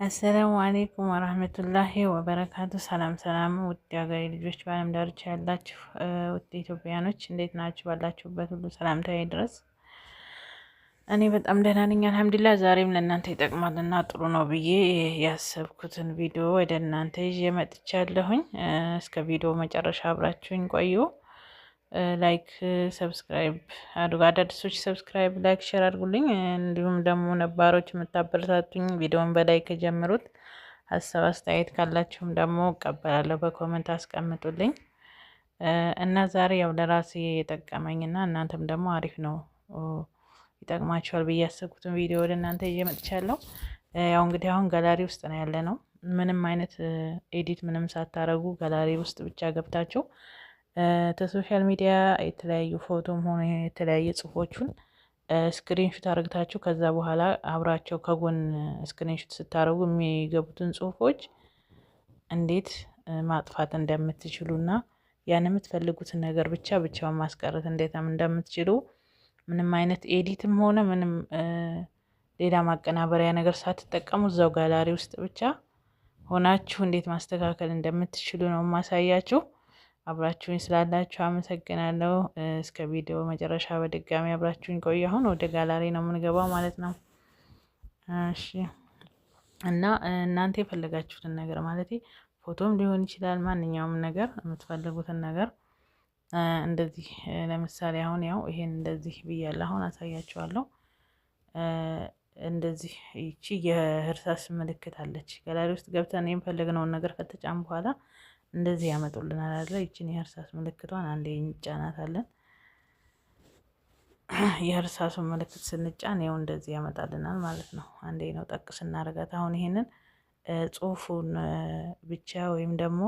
አሰላሙ አሌይኩም ወረህመቱላሂ ወበረካቱ። ሰላም ሰላም፣ ውድ ሀገሬ ልጆች በዓለም ዳርቻ ያላችሁ ውድ ኢትዮጵያኖች እንዴት ናችሁ? ባላችሁበት ሁሉ ሰላምታዬ ድረስ። እኔ በጣም ደህና ነኝ አልሐምዱሊላህ። ዛሬም ለእናንተ ይጠቅማልና ጥሩ ነው ብዬ ያሰብኩትን ቪዲዮ ወደ እናንተ ይዤ መጥቻለሁኝ። እስከ ቪዲዮ መጨረሻ አብራችሁኝ ቆዩ። ላይክ ሰብስክራይብ አድርጉ። አዳዲሶች ሰብስክራይብ ላይክ ሼር አድርጉልኝ። እንዲሁም ደግሞ ነባሮች የምታበረታቱኝ ቪዲዮን በላይክ ጀምሩት። ሀሳብ አስተያየት ካላችሁም ደግሞ እቀበላለሁ፣ በኮመንት አስቀምጡልኝ። እና ዛሬ ያው ለራሴ የጠቀመኝና እናንተም ደግሞ አሪፍ ነው ይጠቅማችኋል ብዬ ያሰብኩትን ቪዲዮ ወደ እናንተ ይዤ መጥቻለሁ። ያው እንግዲህ አሁን ጋላሪ ውስጥ ነው ያለ ነው። ምንም አይነት ኤዲት ምንም ሳታረጉ ጋላሪ ውስጥ ብቻ ገብታችሁ ከሶሻል ሚዲያ የተለያዩ ፎቶም ሆነ የተለያየ ጽሁፎቹን ስክሪንሹት አድርግታችሁ ከዛ በኋላ አብራቸው ከጎን ስክሪንሹት ስታደርጉ የሚገቡትን ጽሁፎች እንዴት ማጥፋት እንደምትችሉና ያን የምትፈልጉትን ነገር ብቻ ብቻውን ማስቀረት እንዴት እንደምትችሉ ምንም አይነት ኤዲትም ሆነ ምንም ሌላ ማቀናበሪያ ነገር ሳትጠቀሙ እዛው ጋላሪ ውስጥ ብቻ ሆናችሁ እንዴት ማስተካከል እንደምትችሉ ነው ማሳያችሁ። አብራችሁኝ ስላላችሁ አመሰግናለሁ። እስከ ቪዲዮ መጨረሻ በድጋሚ አብራችሁኝ ቆዩ። አሁን ወደ ጋላሪ ነው የምንገባው ማለት ነው። እሺ፣ እና እናንተ የፈለጋችሁትን ነገር ማለት ፎቶም ሊሆን ይችላል፣ ማንኛውም ነገር የምትፈልጉትን ነገር እንደዚህ ለምሳሌ አሁን ያው ይሄን እንደዚህ ብያለሁ። አሁን አሳያችኋለሁ። እንደዚህ ይቺ የእርሳስ ምልክት አለች። ጋላሪ ውስጥ ገብተን የምፈልግነውን ነገር ከተጫን በኋላ እንደዚህ ያመጡልናል አይደል? ይችን የእርሳስ ምልክቷን አንዴ እንጫናታለን። የእርሳሱን ምልክት ስንጫን ያው እንደዚህ ያመጣልናል ማለት ነው። አንዴ ነው ጠቅ ስናደርጋት። አሁን ይሄንን ጽሁፉን ብቻ ወይም ደግሞ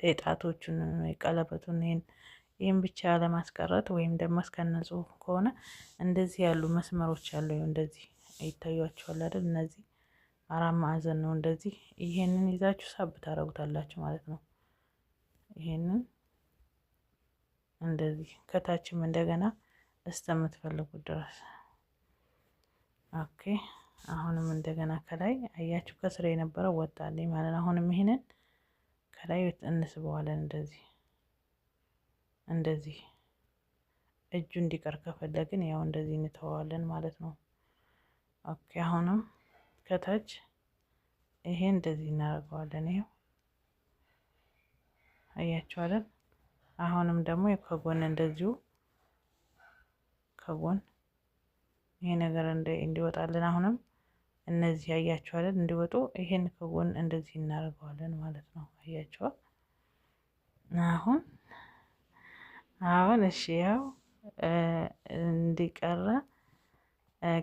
የጣቶቹን የቀለበቱን ይህን ብቻ ለማስቀረት ወይም ደግሞ እስከነ ጽሁፍ ከሆነ እንደዚህ ያሉ መስመሮች አሉ። እንደዚህ ይታያችኋል አይደል? እነዚህ አራት ማዕዘን ነው። እንደዚህ ይሄንን ይዛችሁ ሳብ ታረጉታላችሁ ማለት ነው። ይሄንን እንደዚህ ከታችም እንደገና እስከምትፈልጉት ድረስ ኦኬ። አሁንም እንደገና ከላይ አያችሁ ከስር የነበረው ወጣልኝ ማለት ነው። አሁንም ይሄንን ከላይ እንስበዋለን። እንደዚህ እጁ እንዲቀር ከፈለግን ያው እንደዚህ እንተዋለን ማለት ነው። ኦኬ። አሁንም ከታች ይሄ እንደዚህ እናደርገዋለን። ይሄው አያችሁ አይደል? አሁንም ደግሞ ከጎን እንደዚሁ ከጎን ይሄ ነገር እንዲወጣልን አሁንም እነዚህ አያችሁ አይደል? እንዲወጡ ይሄን ከጎን እንደዚህ እናደርገዋለን ማለት ነው። አያችሁ አሁን እሺ፣ ያው እንዲቀረ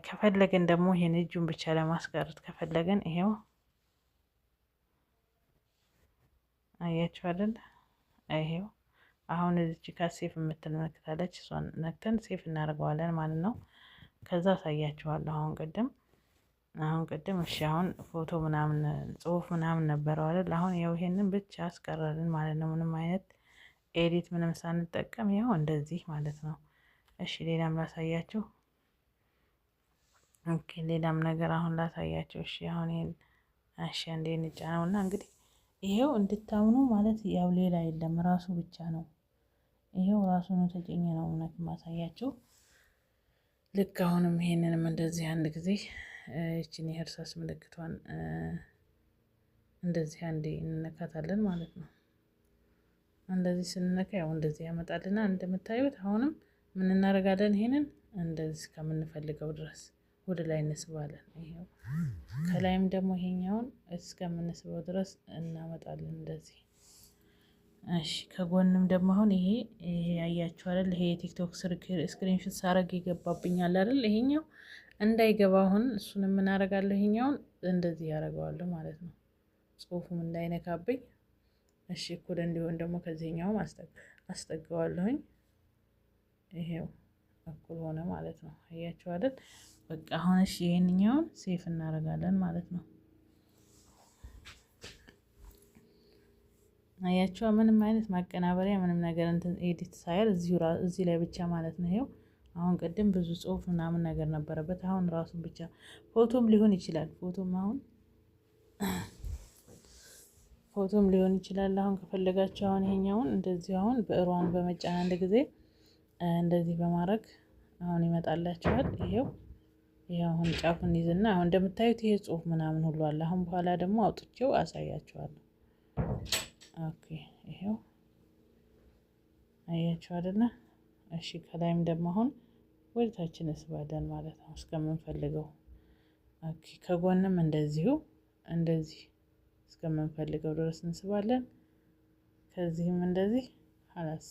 ከፈለገን ደግሞ ይሄን እጁን ብቻ ለማስቀረት ከፈለገን ይሄው አያችሁ አይደል? ይሄው አሁን እዚች ጋር ሴፍ የምትል ምልክታለች። እሷን ነክተን ሴፍ እናደርገዋለን ማለት ነው። ከዛ አሳያችኋለሁ። አሁን ቅድም እሺ፣ አሁን ፎቶ ምናምን ጽሁፍ ምናምን ነበረው አይደል? አሁን ያው ይሄንን ብቻ አስቀረልን ማለት ነው። ምንም አይነት ኤዲት ምንም ሳንጠቀም ያው እንደዚህ ማለት ነው። እሺ፣ ሌላም ላሳያችሁ። ኦኬ፣ ሌላም ነገር አሁን ላሳያችሁ። እሺ፣ አሁን ይሄን አንዴ እንጫነውና እንግዲህ ይሄው እንድታምኑ ማለት ያው ሌላ የለም ራሱ ብቻ ነው። ይሄው ራሱ ነው ተጨኘ ነው እውነት ማሳያችሁ። ልክ አሁንም ይሄንንም እንደዚህ አንድ ጊዜ እቺን የእርሳስ ምልክቷን እንደዚህ አንዴ እንነካታለን ማለት ነው። እንደዚህ ስንነካ ያው እንደዚህ ያመጣልና እንደምታዩት አሁንም ምን እናደርጋለን? ይሄንን እንደዚህ ከምንፈልገው ድረስ ወደ ላይ እንስባለን። ይሄው ከላይም ደግሞ ይሄኛውን እስከምንስበው ድረስ እናመጣለን እንደዚህ። እሺ፣ ከጎንም ደግሞ አሁን ይሄ ያያችሁ አይደል? ይሄ የቲክቶክ ስክሪንሾት ሳረግ ይገባብኛል አይደል? ይሄኛው እንዳይገባ አሁን እሱን ምን አደርጋለሁ? ይሄኛውን እንደዚህ ያደርገዋለሁ ማለት ነው፣ ጽሁፉም እንዳይነካብኝ። እሺ፣ እኩል እንዲሆን ደግሞ ከዚህኛውም አስጠጋዋለሁኝ። ይሄው እኩል ሆነ ማለት ነው። አያችሁ አይደል? በቃ አሁን እሺ፣ ይሄንኛውን ሴፍ እናደርጋለን ማለት ነው። አያችሁ ምንም አይነት ማቀናበሪያ ምንም ነገር እንትን ኤዲት ሳይል እዚህ ላይ ብቻ ማለት ነው። ይሄው አሁን ቅድም ብዙ ጽሁፍ ምናምን ነገር ነበረበት። አሁን ራሱን ብቻ ፎቶም ሊሆን ይችላል። ፎቶም አሁን ፎቶም ሊሆን ይችላል። አሁን ከፈለጋችሁ አሁን ይሄኛውን እንደዚህ አሁን ብዕሯን በመጫን አንድ ጊዜ እንደዚህ በማድረግ አሁን ይመጣላችኋል። ይሄው አሁን ጫፉን ይዝና አሁን እንደምታዩት ይሄ ጽሁፍ ምናምን ሁሉ አለ። አሁን በኋላ ደግሞ አውጥቼው አሳያችኋለሁ። ኦኬ ይሄው አያችሁ አይደለ? እሺ ከላይም ደግሞ አሁን ወደታችን እንስባለን ማለት ነው እስከምንፈልገው። ኦኬ ከጎንም እንደዚህ እስከምንፈልገው ድረስ እንስባለን። ከዚህም እንደዚህ ሀላስ።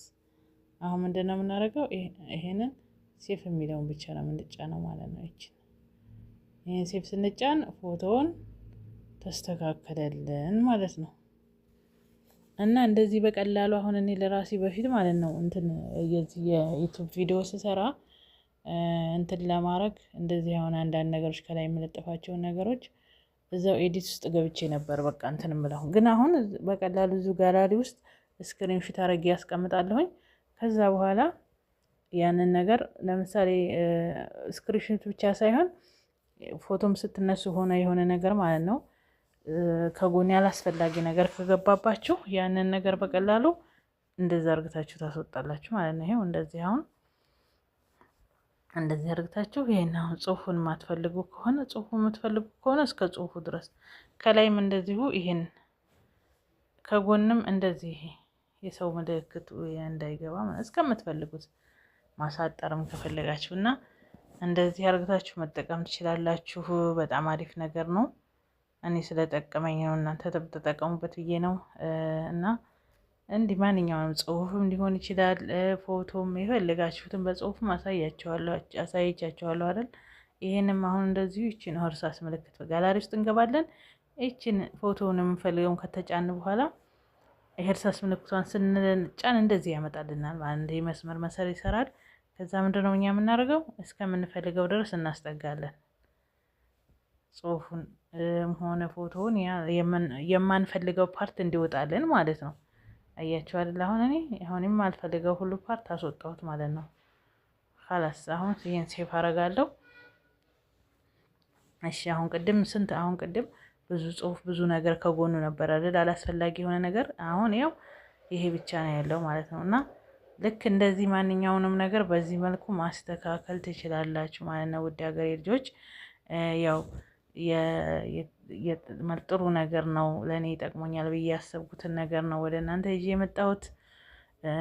አሁን ምንድነው የምናደርገው? ይሄንን ሴፍ የሚለውን ብቻ ነው የምንጫነው ማለት ነው። ይሄን ሴፍ ስንጫን ፎቶውን ተስተካከለልን ማለት ነው። እና እንደዚህ በቀላሉ አሁን እኔ ለራሴ በፊት ማለት ነው የዚህ የዩቲዩብ ቪዲዮ ስሰራ ለማድረግ እንደዚህ አሁን አንዳንድ ነገሮች ከላይ የምለጥፋቸውን ነገሮች እዛው ኤዲት ውስጥ ገብቼ ነበር በቃ የምለው። ግን አሁን በቀላሉ እዚሁ ጋላሪ ውስጥ ስክሪንሾት አድርጌ ያስቀምጣለሁኝ። ከዛ በኋላ ያንን ነገር ለምሳሌ ስክሪንሾት ብቻ ሳይሆን ፎቶም ስትነሱ የሆነ ነገር ማለት ነው ከጎን ያላስፈላጊ ነገር ከገባባችሁ ያንን ነገር በቀላሉ እንደዛ አርግታችሁ ታስወጣላችሁ ማለት ነው። ይሄው እንደዚህ አሁን እንደዚህ አርግታችሁ ይሄን አሁን ጽሁፉን የማትፈልጉ ከሆነ እስከ ጽሁፉ ድረስ ከላይም እንደዚሁ ይሄን ከጎንም እንደዚህ የሰው ምልክቱ እንዳይገባ እስከምትፈልጉት ማሳጠርም ከፈለጋችሁና እንደዚህ አርግታችሁ መጠቀም ትችላላችሁ። በጣም አሪፍ ነገር ነው። እኔ ስለጠቀመኝ ነው እናንተ ተጠቀሙበት ብዬ ነው። እና እንዲህ ማንኛውንም ጽሁፍም ሊሆን ይችላል፣ ፎቶም የፈለጋችሁትን በጽሁፍም አሳይቻችኋለሁ አይደል? ይሄንም አሁን እንደዚሁ ይችን እርሳስ ምልክት በጋላሪ ውስጥ እንገባለን። ይችን ፎቶውን የምንፈልገውን ከተጫን በኋላ እርሳስ ምልክቷን ስንጫን እንደዚህ ያመጣልናል ማለት ነው። መስመር መሰር ይሰራል። ከዛ ምንድነው እኛ የምናደርገው እስከምንፈልገው ድረስ እናስጠጋለን። ጽሁፉን ሆነ ፎቶውን የማንፈልገው ፓርት እንዲወጣልን ማለት ነው። አያችሁ አይደል? አሁን እኔ የማልፈልገው ሁሉ ፓርት አስወጣሁት ማለት ነው። خلاص አሁን ይሄን ሴፍ አደርጋለሁ። እሺ አሁን ቅድም ብዙ ጽሁፍ ብዙ ነገር ከጎኑ ነበር አይደል? አላስፈላጊ የሆነ ነገር። አሁን ያው ይሄ ብቻ ነው ያለው ማለት ነው። እና ልክ እንደዚህ ማንኛውንም ነገር በዚህ መልኩ ማስተካከል ትችላላችሁ ማለት ነው። ውድ ሀገሬ ልጆች ያው ጥሩ ነገር ነው። ለእኔ ይጠቅሞኛል ብዬ ያሰብኩትን ነገር ነው ወደ እናንተ ይዤ የመጣሁት።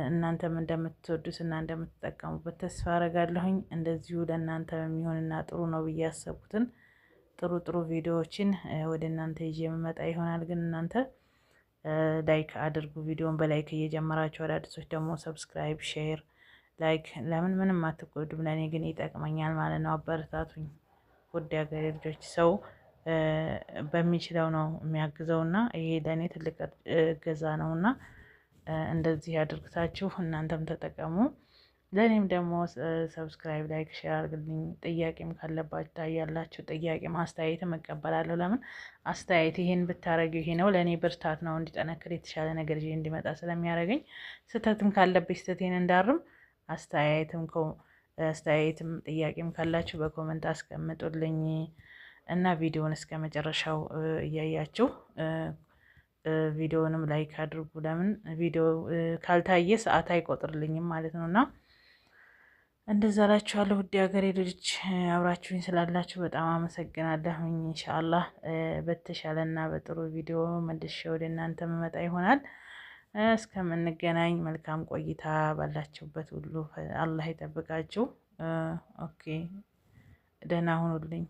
እናንተም እንደምትወዱት እና እንደምትጠቀሙበት ተስፋ አረጋለሁኝ። እንደዚሁ ለእናንተ የሚሆንና ጥሩ ነው ብዬ ያሰብኩትን ጥሩ ቪዲዮዎችን ወደ እናንተ ይዤ የምመጣ ይሆናል። ግን እናንተ ላይክ አድርጉ። ቪዲዮን በላይክ እየጀመራችሁ አዳዲሶች ደግሞ ሰብስክራይብ፣ ሼር፣ ላይክ ለምን ምንም አትጎዱም። ለእኔ ግን ይጠቅመኛል ማለት ነው። አበረታቱኝ ውድ ሀገሬ ልጆች። ሰው በሚችለው ነው የሚያግዘውና ይሄ ለእኔ ትልቅ እገዛ ነውና እንደዚህ አድርግታችሁ እናንተም ተጠቀሙ። ለእኔም ደግሞ ሰብስክራይብ፣ ላይክ፣ ሼር አድርግልኝ። ጥያቄም ካለባችሁ ታያላችሁ። ጥያቄ ማስተያየትም እቀበላለሁ። ለምን አስተያየት ይሄን ብታረጊው ይሄ ነው ለእኔ ብርታት ነው እንዲጠነክር የተሻለ ነገር ይዤ እንዲመጣ ስለሚያደርገኝ ስህተትም ካለብኝ ስህተቴን እንዳርም አስተያየትም ጥያቄም ካላችሁ በኮመንት አስቀምጡልኝ እና ቪዲዮውን እስከ መጨረሻው እያያችሁ ቪዲዮውንም ላይክ አድርጉ። ለምን ቪዲዮ ካልታየ ሰዓት አይቆጥርልኝም ማለት ነውና እንደዛ እላችኋለሁ። ውድ ሀገሬ ልጆች አብራችሁኝ ስላላችሁ በጣም አመሰግናለሁኝ። ኢንሻአላህ በተሻለና በጥሩ ቪዲዮ መልሼ ወደ እናንተ መመጣ ይሆናል። እስከምንገናኝ መልካም ቆይታ። ባላችሁበት ሁሉ አላህ ይጠብቃችሁ። ኦኬ ደህና ሁኑልኝ።